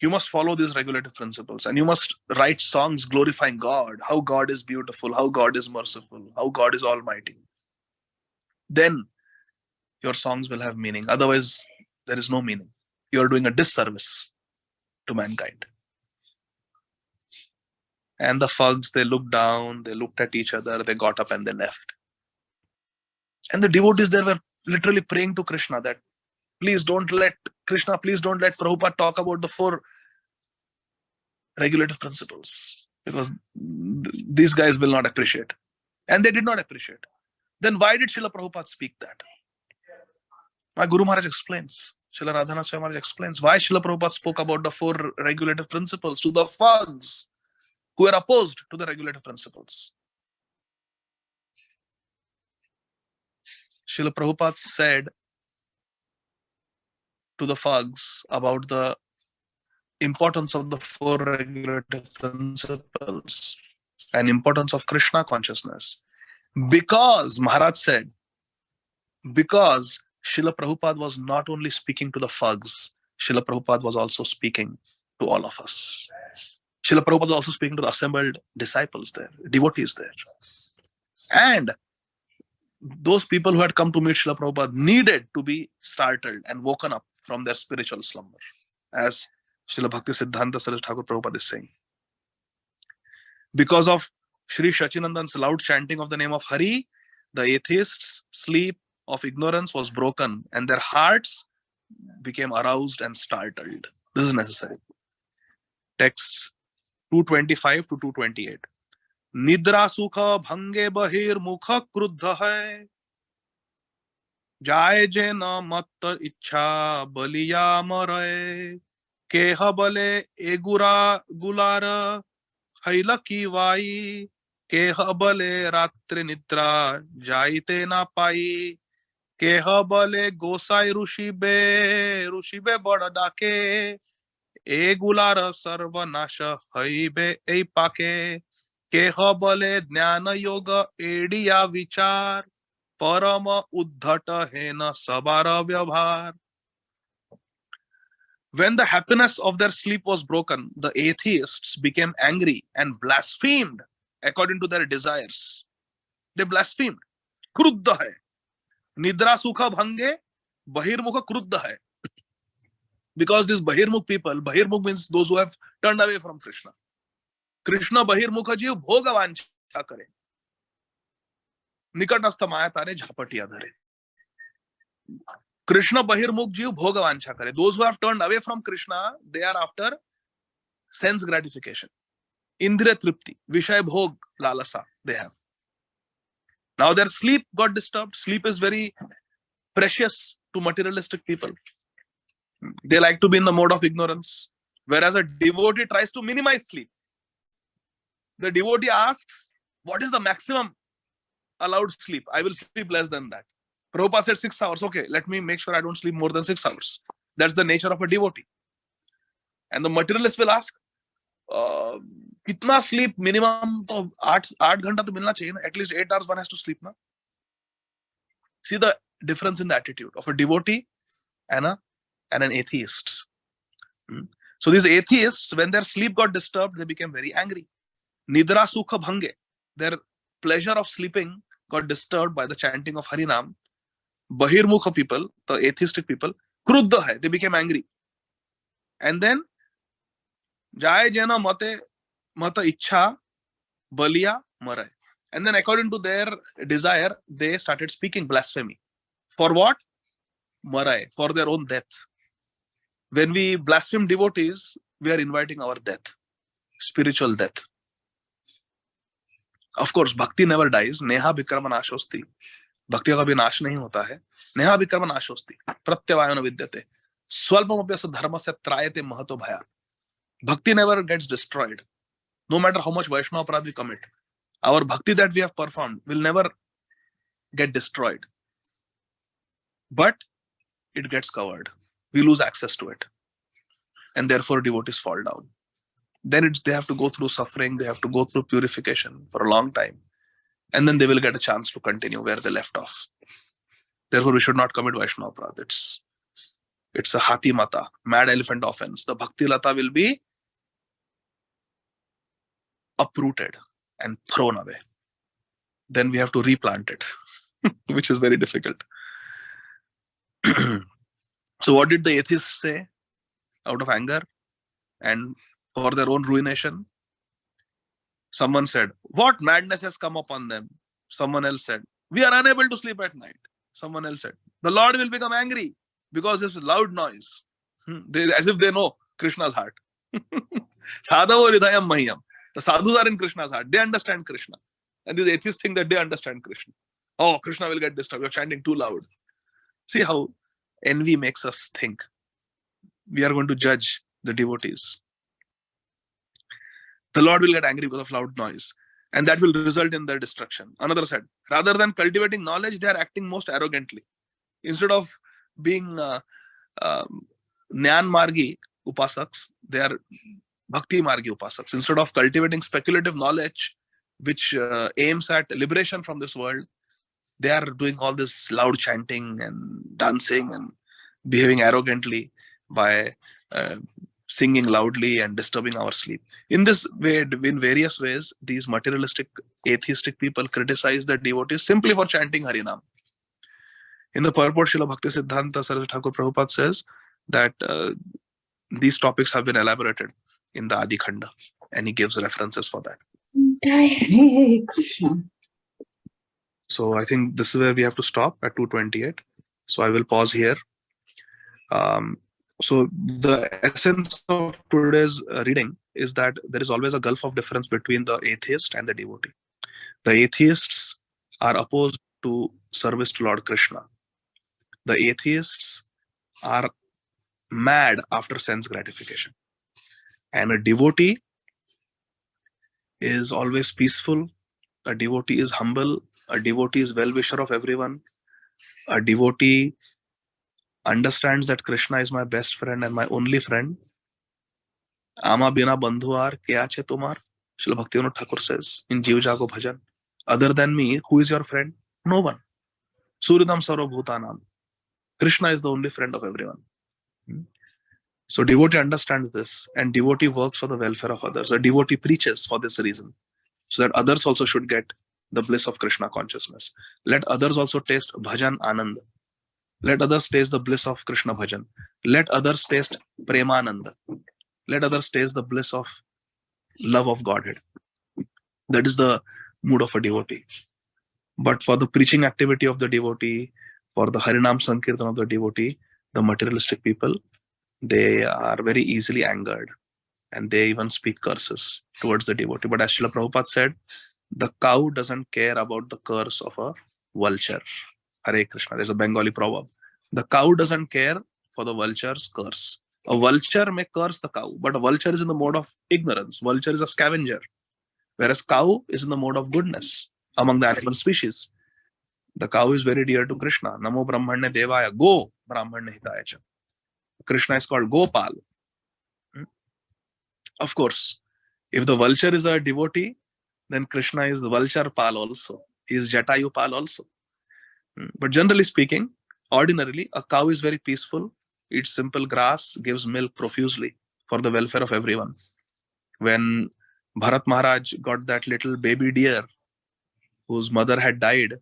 You must follow these regulative principles, and you must write songs glorifying God, how God is beautiful, how God is merciful, how God is almighty. Then your songs will have meaning. Otherwise, there is no meaning. You are doing a disservice to mankind. And the thugs, they looked down, they looked at each other, they got up and they left. And the devotees there were literally praying to Krishna that, please don't let Prabhupada talk about the 4 regulative principles, because these guys will not appreciate. And they did not appreciate. Then why did Srila Prabhupada speak that? My Guru Maharaj explains, Srila Radhanath Swami Maharaj explains why Srila Prabhupada spoke about the 4 regulative principles to the thugs who were opposed to the regulative principles. Srila Prabhupada said to the thugs about the importance of the 4 regulative principles and importance of Krishna consciousness. Because Maharaj said, because Srila Prabhupada was not only speaking to the thugs, Srila Prabhupada was also speaking to all of us. Srila Prabhupada was also speaking to the assembled disciples there, devotees there. And those people who had come to meet Srila Prabhupada needed to be startled and woken up from their spiritual slumber, as Srila Bhakti Siddhanta Saraswati Thakur Prabhupada is saying. Because of Sri Shachinandan's loud chanting of the name of Hari, the atheists' sleep of ignorance was broken and their hearts became aroused and startled. This is necessary. Texts 225 to 228. Nidra sukha bhange bahir mukha kruddha hai, jaye je na mat ichha baliya mare, keha bale egura gulara haila ki vai, keha bale ratre nidra jaite na pai, keha bale gosai rushibe bada dake, egulara sarvanasha haibe ei pake, keha bale jnana yoga ediya vichar, parama uddhata hena sabara vyavhar. When the happiness of their sleep was broken, the atheists became angry and blasphemed according to their desires. They blasphemed. Kruddha hai. Nidra sukha bhange bahirmukha kruddha hai. Because these bahirmukh people, bahirmukh means those who have turned away from Krishna. Krishna bahirmukha jiv bhoga vancha kare. Nikatastha maya tare jhapatiya dhare. Krishna bahirmukh jiv bhoga vancha kare. Those who have turned away from Krishna, they are after sense gratification. Indriya tripti, Vishaya bhog lalasa they have. Now their sleep got disturbed. Sleep is very precious to materialistic people. They like to be in the mode of ignorance. Whereas a devotee tries to minimize sleep. The devotee asks, what is the maximum allowed sleep? I will sleep less than that. Prabhupada said 6 hours. Okay, let me make sure I don't sleep more than 6 hours. That's the nature of a devotee. And the materialist will ask, kitna sleep minimum to 8 ghanta to milna chahiye na? At least 8 hours one has to sleep na. See the difference in the attitude of a devotee and an atheist. So these atheists, when their sleep got disturbed, they became very angry. Nidra sukha bhange, their pleasure of sleeping got disturbed by the chanting of Harinam. Bahirmukha people, the atheistic people, kruddha hai, they became angry. And then Jaya jena mata ichha baliya marai. And then according to their desire, they started speaking blasphemy. For what? Marai, for their own death. When we blaspheme devotees, we are inviting our death, spiritual death. Of course, bhakti never dies. Neha vikrama nashosti. Bhakti ka bhi nash nahi hota hai. Neha vikrama nashosti. Pratyavayana vidyate. Swalpam apyasa dharma se trayate mahato bhaya. Bhakti never gets destroyed. No matter how much Vaishnava aparadh we commit. Our bhakti that we have performed will never get destroyed. But it gets covered. We lose access to it. And therefore devotees fall down. Then they have to go through suffering, they have to go through purification for a long time. And then they will get a chance to continue where they left off. Therefore, we should not commit Vaishnava Aparadha. It's a Hati Mata, mad elephant offense. The Bhakti Lata will be uprooted and thrown away. Then we have to replant it, which is very difficult. So what did the atheists say out of anger and for their own ruination? Someone said, what madness has come upon them? Someone else said, we are unable to sleep at night. Someone else said, the Lord will become angry because there's loud noise. As if they know Krishna's heart. Sadhavo hridayam mahyam. The sadhus are in Krishna's heart. They understand Krishna. And these atheists think that they understand Krishna. Oh, Krishna will get disturbed. You're chanting too loud. See how envy makes us think. We are going to judge the devotees. The Lord will get angry because of loud noise. And that will result in their destruction. Another said, rather than cultivating knowledge, they are acting most arrogantly. Instead of being Jnana Margi Upasaks, they are Bhakti Margi Upasaks. Instead of cultivating speculative knowledge, which aims at liberation from this world, they are doing all this loud chanting and dancing and behaving arrogantly by singing loudly and disturbing our sleep. In this way, in various ways, these materialistic, atheistic people criticize the devotees simply for chanting Harinam. In the purport, Srila Bhakti Siddhanta Saraswati Thakur Prabhupada says that these topics have been elaborated in the Ādi Khaṇḍa, and he gives references for that. Hare Krishna. So I think this is where we have to stop at 2:28. So I will pause here. So the essence of today's reading is that there is always a gulf of difference between the atheist and the devotee. The atheists are opposed to service to Lord Krishna. The atheists are mad after sense gratification. And a devotee is always peaceful. A devotee is humble. A devotee is well-wisher of everyone. A devotee understands that Krishna is my best friend and my only friend. Ama bina bandhuar kya che tumar? Srila Bhaktivinoda Thakur says in Jiv Jago Bhajan, other than me, who is your friend? No one. Suridam sarva bhutanam. Krishna is the only friend of everyone. So devotee understands this, and devotee works for the welfare of others. A devotee preaches for this reason, so that others also should get the bliss of Krishna consciousness. Let others also taste bhajan anand. Let others taste the bliss of Krishna bhajan. Let others taste premananda. Let others taste the bliss of love of Godhead. That is the mood of a devotee. But for the preaching activity of the devotee, for the Harinam Sankirtan of the devotee, the materialistic people, they are very easily angered, and they even speak curses towards the devotee. But as Srila Prabhupada said, the cow doesn't care about the curse of a vulture. Hare Krishna. There's a Bengali proverb. The cow doesn't care for the vulture's curse. A vulture may curse the cow, but a vulture is in the mode of ignorance. Vulture is a scavenger, whereas cow is in the mode of goodness among the animal species. The cow is very dear to Krishna. Namo Brahmanya Devaya Go Brahmanya Hitaya Cha. Krishna is called Gopal. Of course, if the vulture is a devotee, then Krishna is the vulture Pal also. He is Jatayu Pal also. But generally speaking, ordinarily, a cow is very peaceful, eats simple grass, gives milk profusely for the welfare of everyone. When Bharat Maharaj got that little baby deer whose mother had died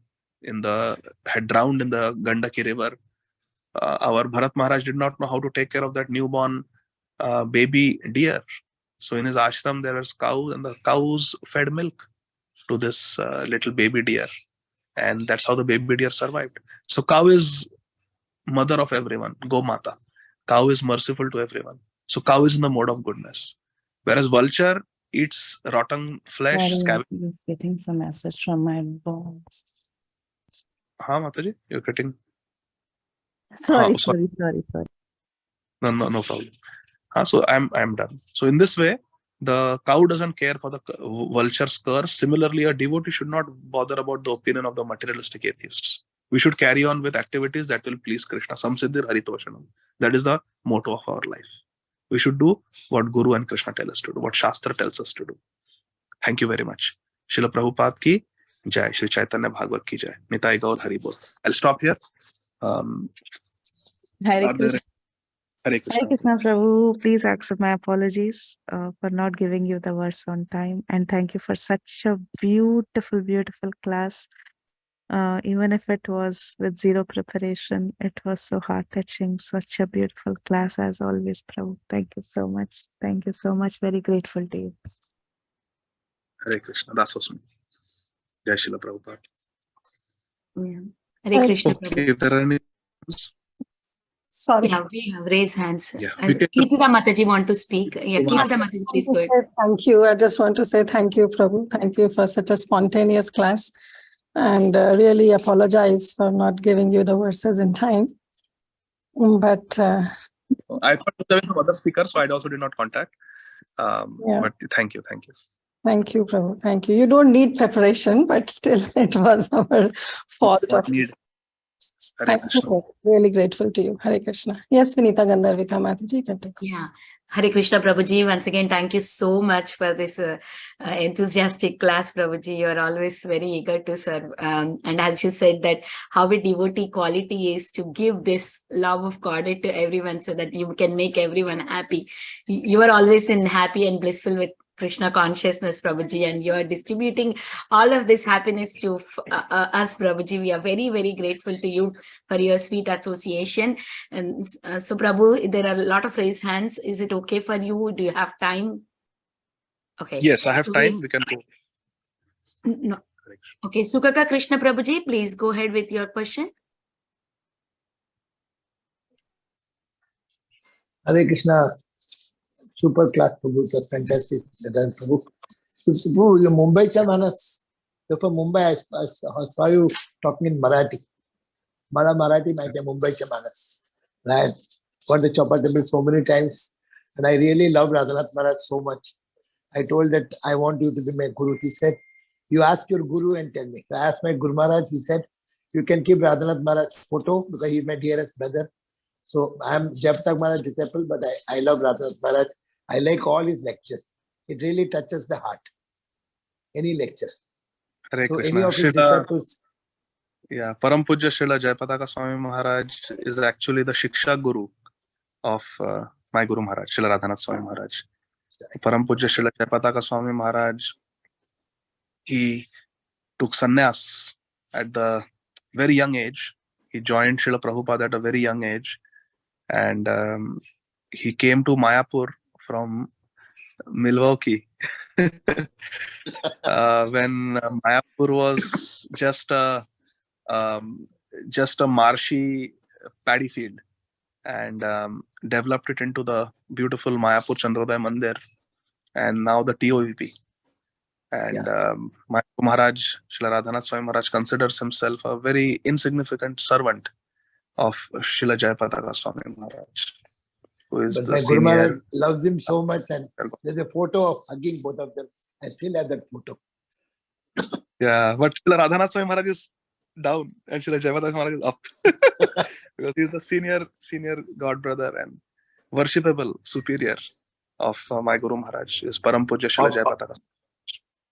had drowned in the Gandaki river, our Bharat Maharaj did not know how to take care of that newborn baby deer. So in his ashram, there was cows, and the cows fed milk to this little baby deer. And that's how the baby deer survived. So cow is mother of everyone, Go Mata. Cow is merciful to everyone. So cow is in the mode of goodness. Whereas vulture eats rotten flesh. Sorry, I'm just getting some message from my boss. Haan, Mataji, you're getting... Sorry. No problem. So I'm done. So in this way, the cow doesn't care for the vulture's curse. Similarly, a devotee should not bother about the opinion of the materialistic atheists. We should carry on with activities that will please Krishna. Samsiddhir Haritoshanam. That is the motto of our life. We should do what Guru and Krishna tell us to do, what Shastra tells us to do. Thank you very much. Srila Prabhupada ki jai, Shri Chaitanya Bhagavat ki jai. Nitai Gaur Hari Bol. I'll stop here. Hare Are there- Krishna. Hare Krishna. Hare Krishna, Prabhu. Please accept my apologies for not giving you the verse on time. And thank you for such a beautiful, beautiful class. Even if it was with zero preparation, it was so heart-touching. Such a beautiful class as always, Prabhu. Thank you so much. Thank you so much. Very grateful to you. Hare Krishna. That's awesome. Jai Srila Prabhupada. Yeah. Hare Krishna. Okay, Prabhu. if there are any... Sorry. Yeah, we have raised hands. Yeah, we can- Kirtida Mataji want to speak. Yeah, Kirtida Mataji, please go ahead. Thank you. I just want to say thank you, Prabhu. Thank you for such a spontaneous class. And really apologize for not giving you the verses in time. But I thought there were some other speakers, so I also did not contact. Yeah. But thank you. thank you, Prabhu. Thank you. You don't need preparation, but still it was our fault. What need? Hare Thank Krishna. you. Really grateful to you. Hare Krishna. Yes, Vinita Gandharvika Mataji, you can take. Yeah. Hare Krishna, Prabhuji. Once again, thank you so much for this enthusiastic class, Prabhuji. You are always very eager to serve. And as you said that how a devotee quality is to give this love of God to everyone so that you can make everyone happy. You are always in happy and blissful with Krishna consciousness, Prabhuji, and you are distributing all of this happiness to us, Prabhuji. We are very, very grateful to you for your sweet association. And so, Prabhu, there are a lot of raised hands. Is it okay for you? Do you have time? Okay. Yes, I have So time. We can go. No. Okay, Sukaka Krishna Prabhuji, please go ahead with your question. Hare Krishna. Super class, Prabhu. It was fantastic. Prabhu. So, Prabhu, you Mumbai cha Manas. So from Mumbai, I saw you talking in Marathi. Marathi, Mumbai cha Manas. Right? Gone to Chopper Temple so many times. And I really love Radhanath Maharaj so much. I told that I want you to be my Guru. He said, you ask your Guru and tell me. So I asked my Guru Maharaj. He said, you can keep Radhanath Maharaj photo because he is my dearest brother. So I am Japtak Maharaj disciple, but I love Radhanath Maharaj. I like all his lectures. It really touches the heart. Any lecture. Hare So Krishna. any of his Srila- disciples. Yeah, Param Pujya Srila Jayapataka Swami Maharaj is actually the Shiksha Guru of my Guru Maharaj, Srila Radhanath Swami Maharaj. Param Pujya Srila Jayapataka Swami Maharaj, he took sannyas at the very young age. He joined Srila Prabhupada at a very young age. And he came to Mayapur from Milwaukee when Mayapur was just a marshy paddy field, and developed it into the beautiful Mayapur Chandrodaya Mandir, and now the TOVP. And my Maharaj, Srila Radhanath Swami Maharaj, considers himself a very insignificant servant of Srila Jayapataka Swami Maharaj, who is But the my Guru Maharaj senior. loves him so much, and there's a photo of hugging both of them. I still have that photo. Yeah, but Srila Radhanath Swami Maharaj is down and Srila Jayapataka Maharaj is up because he's the senior god brother and worshipable superior of my Guru Maharaj is Param Pujya Srila Jayapataka.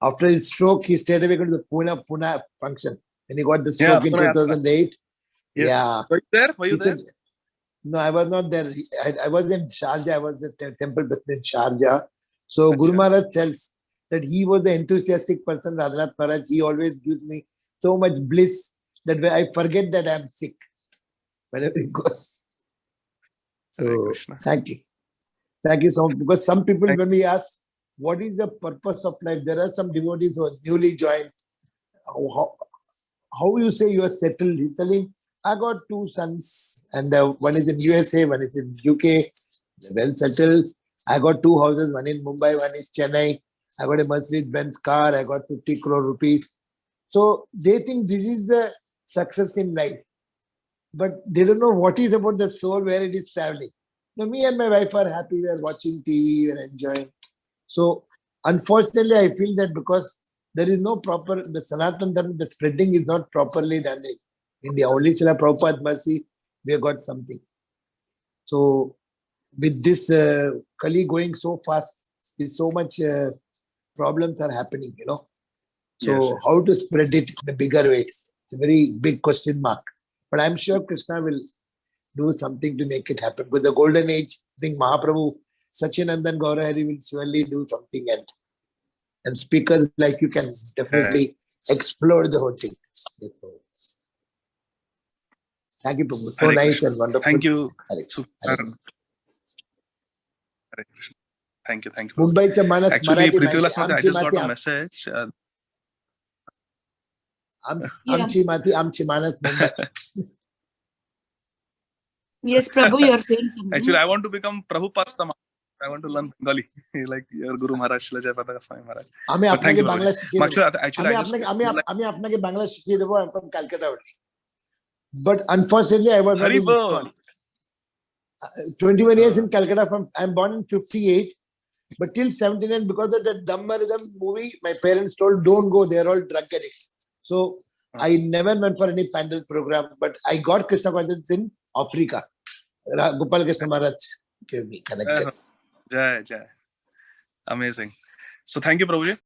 After his stroke, he stayed away to the Pune function. When he got the stroke in Pune Yatra. 2008. Yes. Yeah. Were you there? Were you He there? said, no, I was not there. I was in Sharjah. I was at the temple in Sharjah. So Guru Achha. Maharaj tells that he was the enthusiastic person, Radhanath Maharaj. He always gives me so much bliss that I forget that I'm sick whenever it goes. Hare So Krishna. thank you. Thank you so much. Because some people, Thank- when we ask, what is the purpose of life? There are some devotees who are newly joined. How you say you are settled? He's telling, I got two sons, and one is in USA, one is in UK. They're well settled. I got two houses, one in Mumbai, one is Chennai. I got a Mercedes-Benz car. I got 50 crore rupees. So they think this is the success in life. But they don't know what is about the soul, where it is traveling. Now, me and my wife are happy. We are watching TV, we are enjoying. So, unfortunately, I feel that because there is no proper, the Sanatana Dharma, the spreading is not properly done in India. Only Srila Prabhupada mercy, we have got something. So, with this Kali going so fast, is so much problems are happening, you know. So Yes. how to spread it in a bigger ways? It's a very big question mark. But I'm sure Krishna will do something to make it happen. With the golden age, I think Mahaprabhu, Sachinandan Gaurahari will surely do something, and speakers like you can definitely explore the whole thing. Thank you, Prabhu. So Hare nice Krishna. and wonderful. Thank you. Hare Krishna. Super. Hare Hare Krishna. Thank you. Thank you. Mumbai च मानस Actually, Marathi Prithviraj माहिती. Samath, I आमची just got माती a message. आमची माती आमची मानस Mumbai. Yes, Prabhu, you are saying something. Actually, I want to become Prabhupada Samath. I want to learn Bengali, like your Guru Maharaj, Shila Jayapataka Swami Maharaj. आम्ही But thank आपल्याके you, Bangla Prabhuji. शिकवू. Actually, I just आम्ही आपल्याके बांग्ला शिकवू देबो. I'm from Calcutta. But unfortunately, I was not in Haribol. ISKCON. 21 years in Calcutta. I'm born in 58. But till 79, because of that Dhammarism movie, my parents told, don't go, they're all drug addicts. So I never went for any pandal program, but I got Krishna consciousness in Africa. Gopal Krishna Maharaj gave me connected. Jai, Jai. Amazing. So thank you, Prabhuji.